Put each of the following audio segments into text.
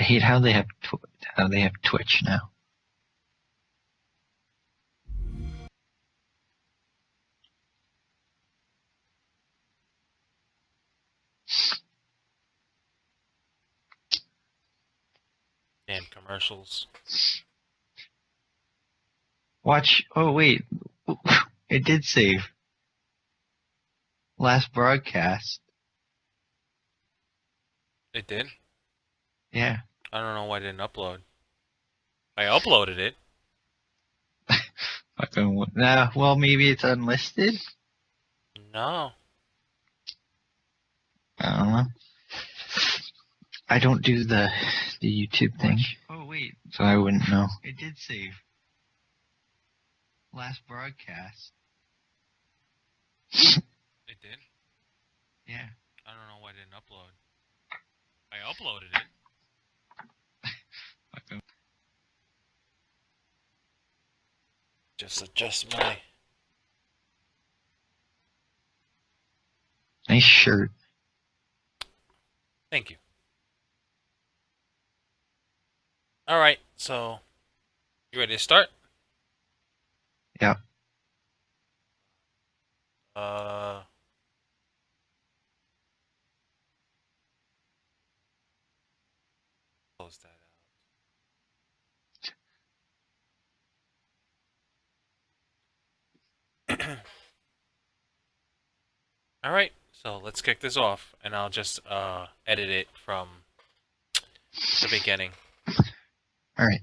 hate how they have Twitch now. Damn commercials. Watch. Oh wait, it did save. Last broadcast. It did? Yeah. I don't know why it didn't upload. I uploaded it. Nah, well, maybe it's unlisted? No. I don't know. I don't do the YouTube thing. Oh, wait. So I wouldn't know. It did save. Last broadcast. It did? Yeah. I don't know why it didn't upload. I uploaded it. Just adjust my... Nice shirt. Thank you. Alright, so... You ready to start? Yeah. Close that out. Alright, so let's kick this off, and I'll just edit it from the beginning. Alright.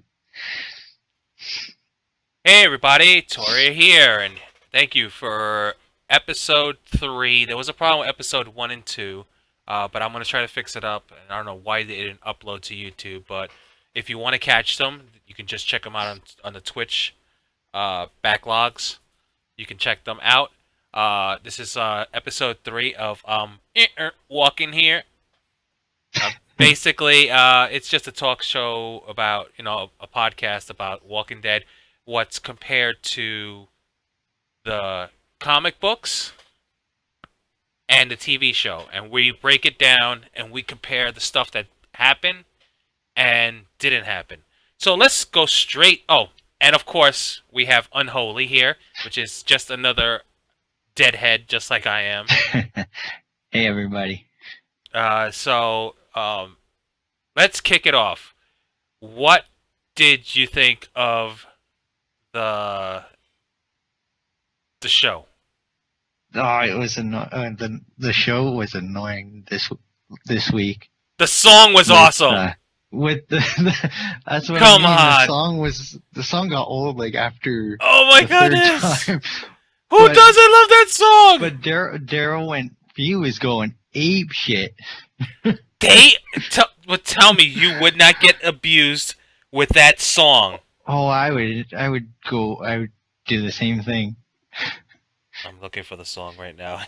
Hey everybody, Toria here, and thank you for episode 3. There was a problem with episode 1 and 2, but I'm going to try to fix it up, and I don't know why they didn't upload to YouTube, but if you want to catch them, you can just check them out on the Twitch backlogs. You can check them out. This is episode 3 of Walking Here. Basically, it's just a talk show about, a podcast about Walking Dead. What's compared to the comic books and the TV show. And we break it down and we compare the stuff that happened and didn't happen. So let's go straight. Oh, and of course, we have Unholy here, which is just another deadhead, just like I am. Hey, everybody. So let's kick it off. What did you think of the show? Oh, it was the show was annoying this week. The song was awesome. That's what Come I mean. on. The song got old like after. Oh my the third goodness! time. Who doesn't love that song? But Daryl he was going ape shit. Tell me you would not get abused with that song. Oh, I would do the same thing. I'm looking for the song right now.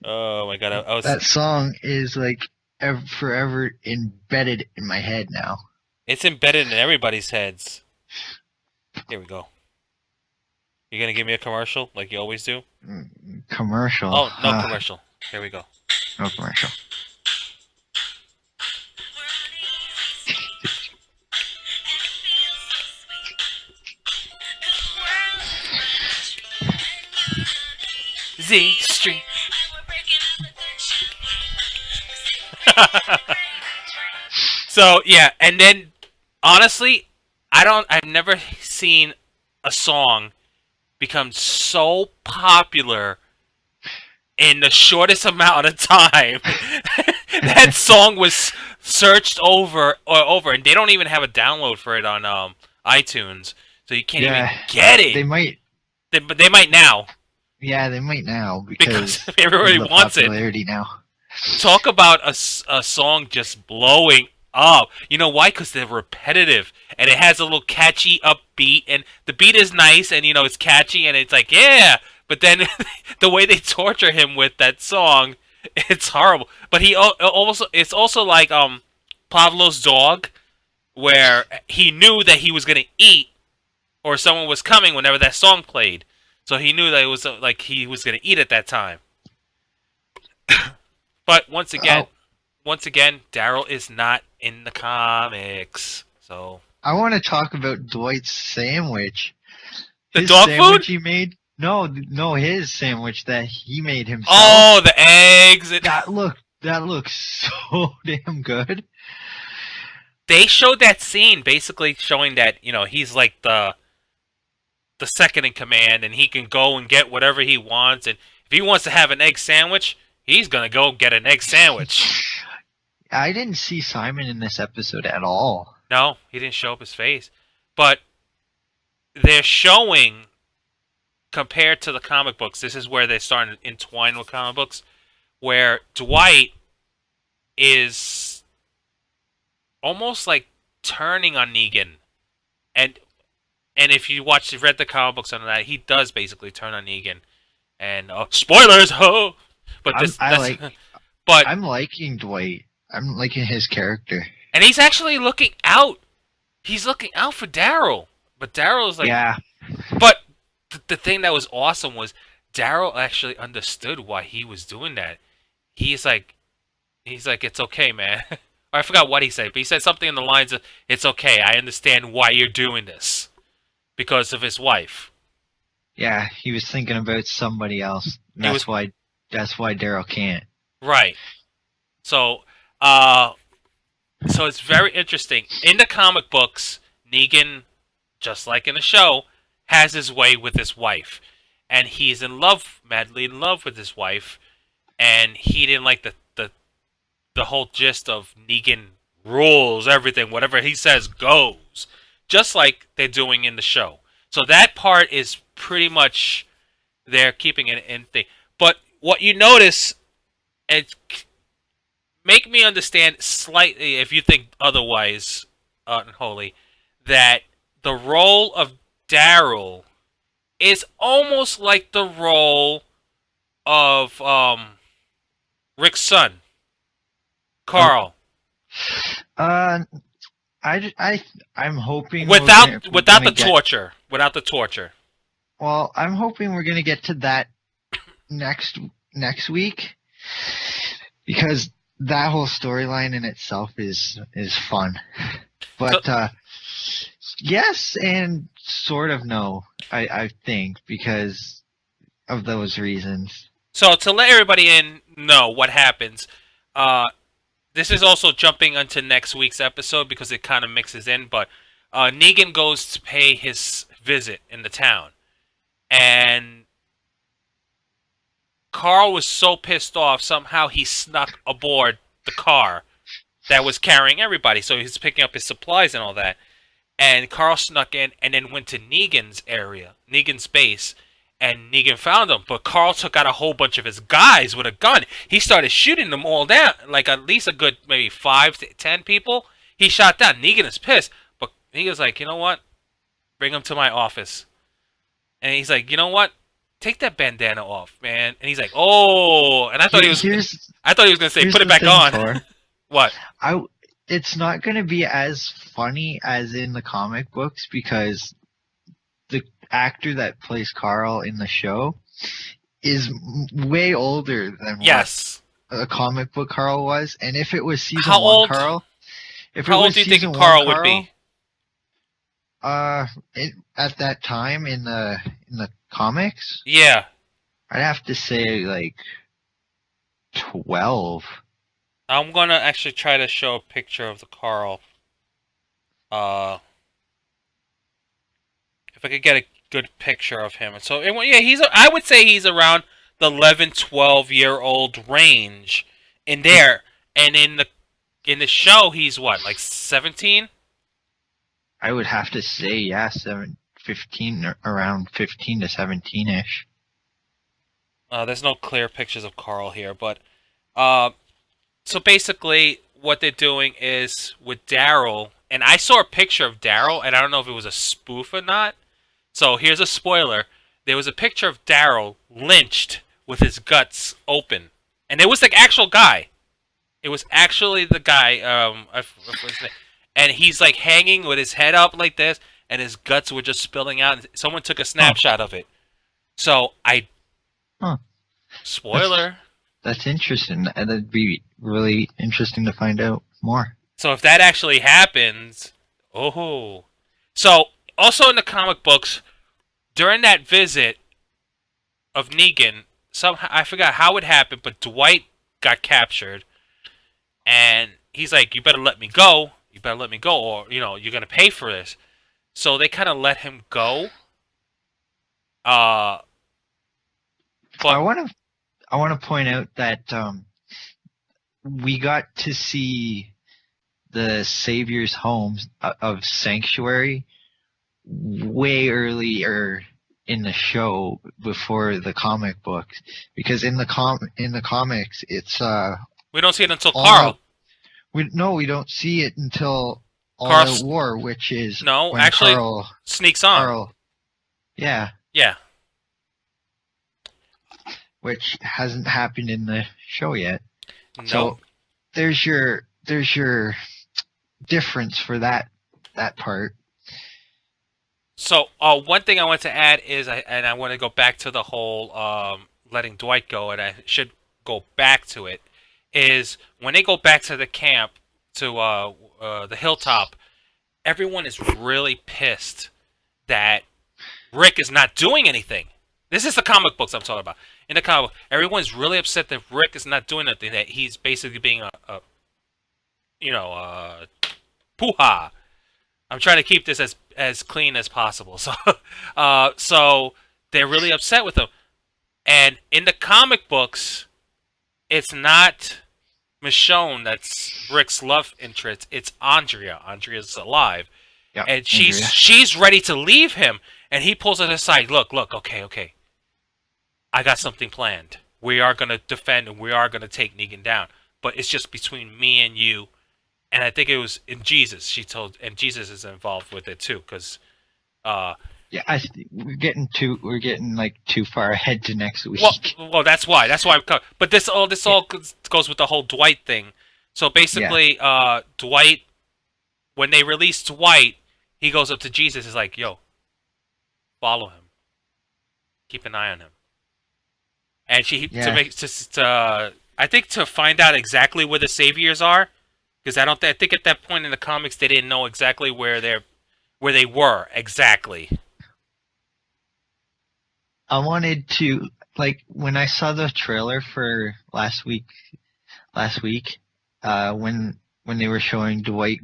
Oh my god, I was... That song is like forever embedded in my head now. It's embedded in everybody's heads. Here we go. You gonna give me a commercial like you always do? Commercial? Oh, no commercial. Here we go. No commercial. Z Street. So yeah, and then honestly, I've never seen a song become so popular in the shortest amount of time. That song was searched over, and they don't even have a download for it on iTunes, so you can't even get it. They might. But they might now. Yeah, they might now because everybody wants popularity now. Talk about a song just blowing up. You know why? Because they're repetitive, and it has a little catchy upbeat, and the beat is nice, and it's catchy, and it's like, yeah. But then the way they torture him with that song, it's horrible. But it's also like Pavlov's Dog, where he knew that he was gonna eat, or someone was coming whenever that song played. So he knew that it was like he was gonna eat at that time. But once again, once again, Daryl is not in the comics. So I want to talk about Dwight's sandwich. the His dog sandwich food? he made? No, his sandwich that he made himself. Oh, the eggs. That looks so damn good. They showed that scene basically showing that, he's like the second in command and he can go and get whatever he wants, and if he wants to have an egg sandwich, he's going to go get an egg sandwich. I didn't see Simon in this episode at all. No, he didn't show up his face. But they're showing, compared to the comic books, this is where they're starting to entwine with comic books, where Dwight is almost like turning on Negan. And if you read the comic books on that, he does basically turn on Negan. And spoilers, ho! But I'm liking Dwight. I'm liking his character. And he's actually looking out. He's looking out for Daryl. But Daryl's like... Yeah. But the thing that was awesome was Daryl actually understood why he was doing that. He's like, it's okay, man. I forgot what he said, but he said something in the lines of, it's okay, I understand why you're doing this. Because of his wife. Yeah, he was thinking about somebody else. That's why Daryl can't. Right. So it's very interesting. In the comic books, Negan, just like in the show, has his way with his wife. And he's madly in love with his wife. And he didn't like the whole gist of Negan rules everything. Whatever he says goes. Just like they're doing in the show. So that part is pretty much they're keeping it in thing. But what you notice, and make me understand slightly if you think otherwise, Unholy, that the role of Daryl is almost like the role of Rick's son, Carl. I'm hoping without the torture. Without the torture. Well, I'm hoping we're gonna get to that next week, because that whole storyline in itself is fun. But yes and sort of no, I think, because of those reasons. So to let everybody know what happens, this is also jumping into next week's episode because it kind of mixes in, but Negan goes to pay his visit in the town. And Carl was so pissed off, somehow he snuck aboard the car that was carrying everybody. So he's picking up his supplies and all that. And Carl snuck in and then went to Negan's area, Negan's base, and Negan found him. But Carl took out a whole bunch of his guys with a gun. He started shooting them all down, like at least a good maybe 5 to 10 people. He shot down. Negan is pissed. But Negan's like, you know what? Bring him to my office. And he's like, you know what? Take that bandana off, man. And he's like, oh. And I thought he was going to say, put it back on. What? It's not going to be as funny as in the comic books, because the actor that plays Carl in the show is way older than what a comic book Carl was. And if it was season 1 Carl... How old do you think Carl would be? At that time in the comics? Yeah. I'd have to say like 12. I'm gonna actually try to show a picture of the Carl. If I could get a good picture of him. So yeah, I would say he's around the 11, 12-year-old range in there. And in the show, he's what, like 17? I would have to say, yeah, 15, around 15 to 17-ish. There's no clear pictures of Carl here, but so basically what they're doing is with Daryl, and I saw a picture of Daryl, and I don't know if it was a spoof or not. So here's a spoiler. There was a picture of Daryl lynched with his guts open, and it was the actual guy. It was actually the guy, and he's like hanging with his head up like this, and his guts were just spilling out. Someone took a snapshot of it. So spoiler. That's interesting. And that'd be really interesting to find out more. So if that actually happens, oh. So also in the comic books, during that visit of Negan, somehow I forgot how it happened, but Dwight got captured, and he's like, "You better let me go. You better let me go, or you're gonna pay for this." So they kind of let him go. Uh, I but want to point out that we got to see the Savior's home of Sanctuary way earlier in the show before the comic books, because in the comics it's we don't see it until all Carl. we don't see it until All Carl Out War, which is No, when actually, sneaks on. Yeah, Yeah. which hasn't happened in the show yet. No. So there's your difference for that part. So one thing I want to add is, I want to go back to the whole letting Dwight go, and I should go back to it, is when they go back to the camp, to the hilltop, everyone is really pissed that Rick is not doing anything. This is the comic books I'm talking about. In the comic, everyone's really upset that Rick is not doing anything, that he's basically being a poo-ha. I'm trying to keep this as clean as possible. So, so they're really upset with him. And in the comic books, it's not Michonne that's Rick's love interest. It's Andrea. Andrea's alive, Yeah, and she's ready to leave him. And he pulls her aside. Look, okay. I got something planned. We are gonna defend, and we are gonna take Negan down. But it's just between me and you. And I think it was in Jesus. She told, and Jesus is involved with it too, because yeah, we're getting like too far ahead to next week. well, that's why. But this all goes with the whole Dwight thing. So basically, Dwight, when they release Dwight, he goes up to Jesus. Is like, "Yo, follow him. Keep an eye on him." And I think to find out exactly where the Saviors are. Because I think at that point in the comics they didn't know exactly where they were exactly. I wanted to, like, when I saw the trailer for last week, when they were showing Dwight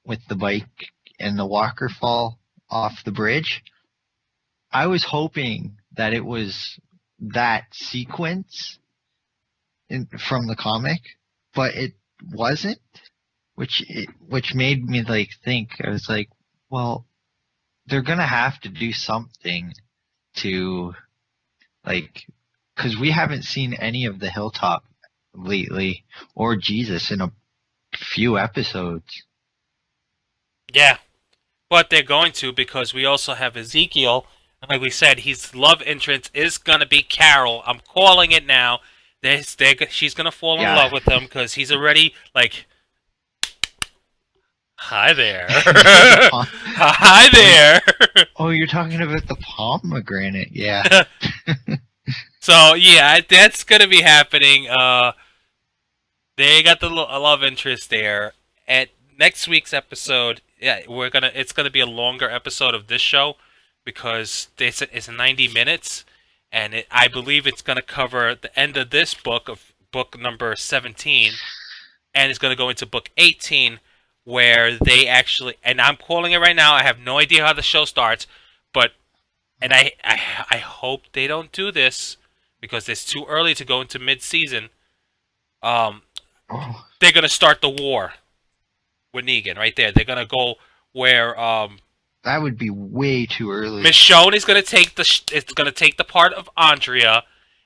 with the bike and the walker fall off the bridge, I was hoping that it was that sequence from the comic, but it wasn't. Which made me like think. I was like, well, they're gonna have to do something to, like, because we haven't seen any of the Hilltop lately or Jesus in a few episodes. Yeah, but they're going to, because we also have Ezekiel, and like we said, his love interest is gonna be Carol. I'm calling it now. She's gonna fall in love with him because he's already like. Hi there. Hi there. Oh, you're talking about the pomegranate, yeah. So yeah, that's gonna be happening. They got the love interest there. At next week's episode, yeah, it's gonna be a longer episode of this show because it's 90 minutes, and I believe it's gonna cover the end of this book number 17, and it's gonna go into book 18. Where they actually, and I'm calling it right now, I have no idea how the show starts, and I hope they don't do this, because it's too early to go into mid-season. They're going to start the war with Negan, right there. They're going to go where, that would be way too early. Michonne is going to take the part of Andrea,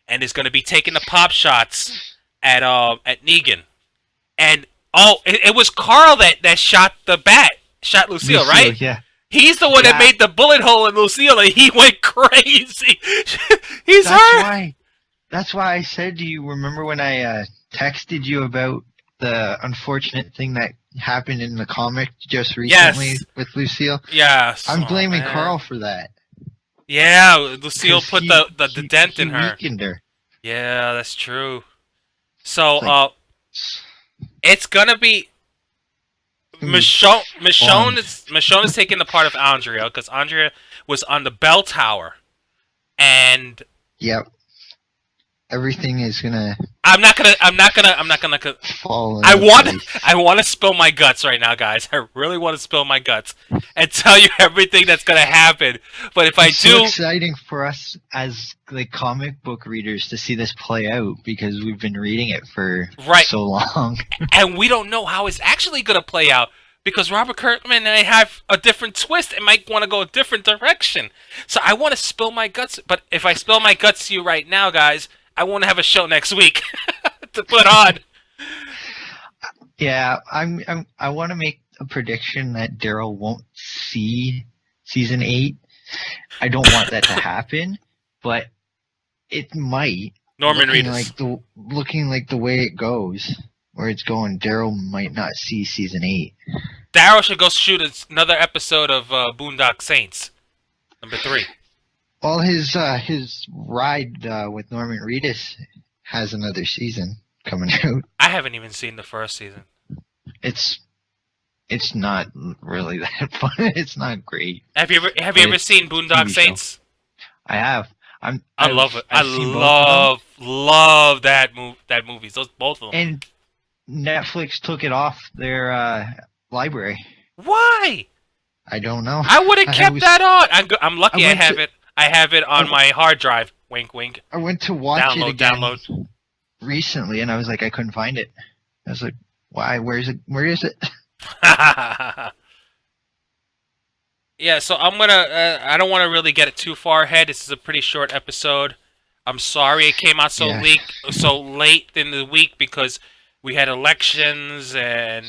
and is going to be taking the pop shots at Negan. And it was Carl that shot Lucille, right? Yeah. He's the one that made the bullet hole in Lucille, and he went crazy. That's why I said to you, remember when I texted you about the unfortunate thing that happened in the comic just recently with Lucille? Yes. I'm blaming Carl for that. Yeah, Lucille put the dent in her. Weakened her. Yeah, that's true. So Like- it's gonna be Michonne is taking the part of Andrea because Andrea was on the bell tower, and Yep. Everything is gonna I'm not gonna. fall. I into want place. to spill my guts right now, guys. I really want to spill my guts and tell you everything that's gonna happen. But if I It's so do, exciting for us as like comic book readers to see this play out because we've been reading it for Right. so long. and we don't know how it's actually gonna play out because Robert Kirkman may have a different twist and might want to go a different direction. So I want to spill my guts. But if I spill my guts to you right now, guys, I won't have a show next week to put on. Yeah, I want to make a prediction that Daryl won't see season 8. I don't want that to happen, but it might. Norman looking Reedus. looking like the way it goes, where it's going, Daryl might not see season 8. Daryl should go shoot another episode of Boondock Saints, number 3. Well, his ride with Norman Reedus has another season coming out. I haven't even seen the first season. It's not really that fun. It's not great. Have you ever seen Boondock TV show. Saints? I have. I love it. I've seen both of love that movie. Those both of them. them. And Netflix took it off their library. Why? I don't know. I would have kept that on. I'm lucky I went have to- it. I have it on my hard drive. Wink, wink. I went to watch it again Download. recently, and I was like, I couldn't find it. I was like, why? Where is it? Where is it? Yeah, so I'm gonna. I don't want to really get it too far ahead. This is a pretty short episode. I'm sorry it came out so Yeah. late in the week because we had elections and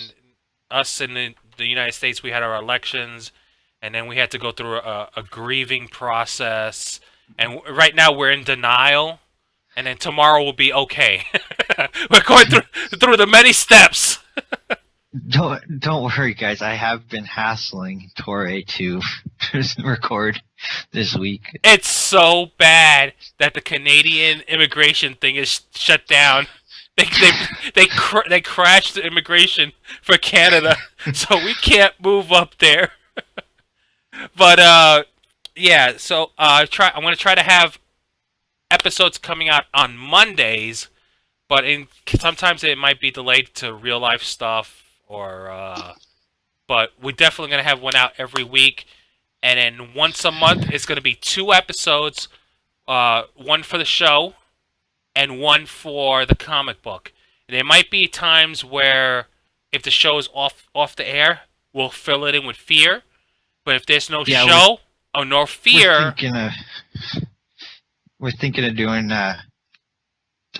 us in the United States we had our elections, and then we had to go through a grieving process. And right now we're in denial, and then tomorrow will be okay. We're going through the many steps. Don't worry, guys. I have been hassling Torre to record this week. It's so bad that the Canadian immigration thing is shut down. They crashed the immigration for Canada, so we can't move up there. But yeah. So I'm going to try to have episodes coming out on Mondays, but sometimes it might be delayed to real life stuff but we're definitely going to have one out every week. And then once a month, it's going to be 2 episodes, one for the show and one for the comic book. And there might be times where if the show is off the air, we'll fill it in with Fear. But if there's no show or no Fear... We're thinking of doing a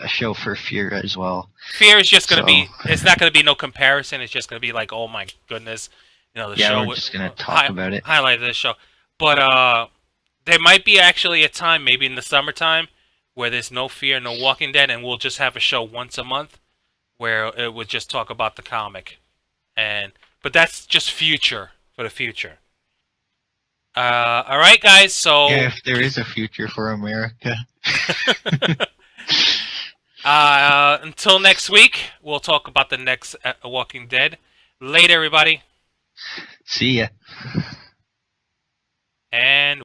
show for Fear as well. Fear is just going to be... It's not going to be no comparison. It's just going to be like, oh my goodness. You know, the show... we're just going to talk about it. Highlight this show. But there might be actually a time, maybe in the summertime, where there's no Fear, no Walking Dead, and we'll just have a show once a month where it would just talk about the comic. But that's just future, for the future. Alright, guys, so... Yeah, if there is a future for America. Until next week, we'll talk about the next Walking Dead. Later, everybody. See ya. And